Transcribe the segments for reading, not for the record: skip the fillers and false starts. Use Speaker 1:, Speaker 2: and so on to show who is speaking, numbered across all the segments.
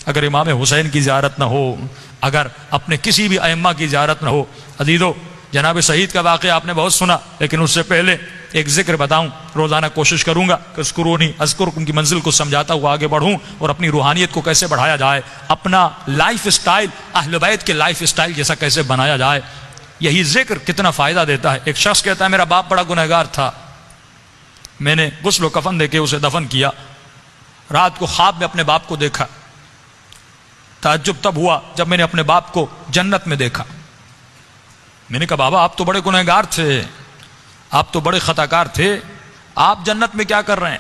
Speaker 1: اگر امام حسین کی زیارت نہ ہو، اگر اپنے کسی بھی ائمہ کی زیارت نہ ہو۔ عزیزو، جناب سعید کا واقعہ آپ نے بہت سنا، لیکن اس سے پہلے ایک ذکر بتاؤں۔ روزانہ کوشش کروں گا کہ اذکرونی اذکرکم کی منزل کو سمجھاتا ہوا آگے بڑھوں، اور اپنی روحانیت کو کیسے بڑھایا جائے، اپنا لائف سٹائل اہل بیت کے لائف سٹائل جیسا کیسے بنایا جائے۔ یہی ذکر کتنا فائدہ دیتا ہے۔ ایک شخص کہتا ہے میرا باپ بڑا گنہگار تھا، میں نے غسل و کفن دے کے اسے دفن کیا، رات کو خواب میں اپنے باپ کو دیکھا، تعجب تب ہوا جب میں نے اپنے باپ کو جنت میں دیکھا۔ میں نے کہا بابا آپ تو بڑے گنہگار تھے، آپ تو بڑے خطا کار تھے، آپ جنت میں کیا کر رہے ہیں؟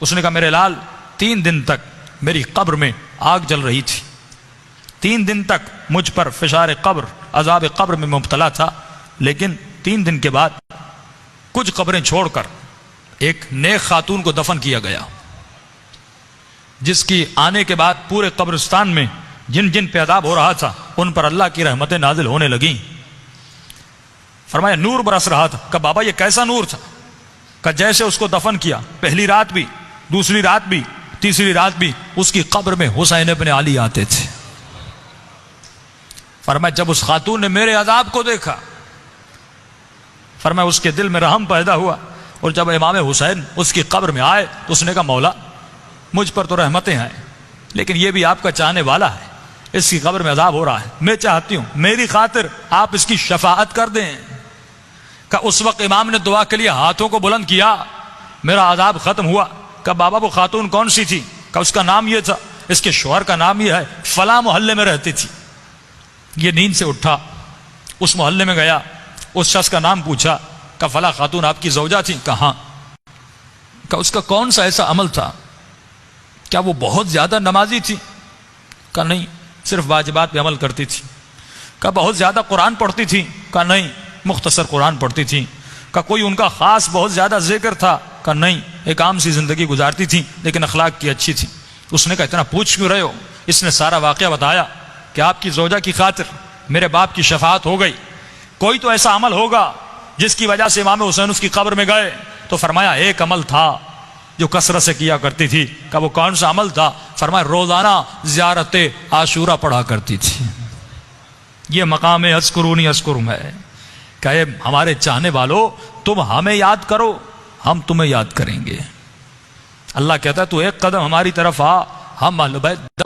Speaker 1: اس نے کہا میرے لال 3 دن تک میری قبر میں آگ جل رہی تھی، 3 دن تک مجھ پر فشار قبر عذاب قبر میں مبتلا تھا، لیکن 3 دن کے بعد کچھ قبریں چھوڑ کر ایک نیک خاتون کو دفن کیا گیا، جس کی آنے کے بعد پورے قبرستان میں جن جن پہ عذاب ہو رہا تھا ان پر اللہ کی رحمتیں نازل ہونے لگیں۔ فرمایا نور برس رہا تھا۔ کہا بابا یہ کیسا نور تھا؟ کہ جیسے اس کو دفن کیا پہلی رات بھی، دوسری رات بھی، تیسری رات بھی اس کی قبر میں حسین ابن علی آتے تھے۔ فرمایا جب اس خاتون نے میرے عذاب کو دیکھا، فرمایا اس کے دل میں رحم پیدا ہوا، اور جب امام حسین اس کی قبر میں آئے تو اس نے کہا مولا مجھ پر تو رحمتیں ہیں، لیکن یہ بھی آپ کا چاہنے والا ہے، اس کی قبر میں عذاب ہو رہا ہے، میں چاہتی ہوں میری خاطر آپ اس کی شفاعت کر دیں۔ کہ اس وقت امام نے دعا کے لیے ہاتھوں کو بلند کیا، میرا عذاب ختم ہوا۔ کہ بابا وہ خاتون کون سی تھی؟ کہ اس کا نام یہ تھا، اس کے شوہر کا نام یہ ہے، فلاں محلے میں رہتی تھی۔ یہ نیند سے اٹھا، اس محلے میں گیا، اس شخص کا نام پوچھا، کہ فلاں خاتون آپ کی زوجہ تھی؟ کہاں؟ کہ اس کا کون سا ایسا عمل تھا؟ کیا وہ بہت زیادہ نمازی تھی؟ کہ نہیں، صرف واجبات پہ عمل کرتی تھی۔ کہ بہت زیادہ قرآن پڑھتی تھی؟ کہ نہیں، مختصر قرآن پڑھتی تھی۔ کہ کوئی ان کا خاص بہت زیادہ ذکر تھا؟ کہ نہیں، ایک عام سی زندگی گزارتی تھی لیکن اخلاق کی اچھی تھی۔ اس نے کہا اتنا پوچھ کیوں رہے ہو؟ اس نے سارا واقعہ بتایا کہ آپ کی زوجہ کی خاطر میرے باپ کی شفاعت ہو گئی، کوئی تو ایسا عمل ہوگا جس کی وجہ سے امام حسین اس کی قبر میں گئے۔ تو فرمایا ایک عمل تھا جو کثرت سے کیا کرتی تھی۔ کہ وہ کون سا عمل تھا؟ فرمایا روزانہ زیارت عاشورہ پڑھا کرتی تھی۔ یہ مقام اذکرونی اذکرکم ہے کہ اے ہمارے چاہنے والو تم ہمیں یاد کرو، ہم تمہیں یاد کریں گے۔ اللہ کہتا ہے تو ایک قدم ہماری طرف آ، ہم اہل بیت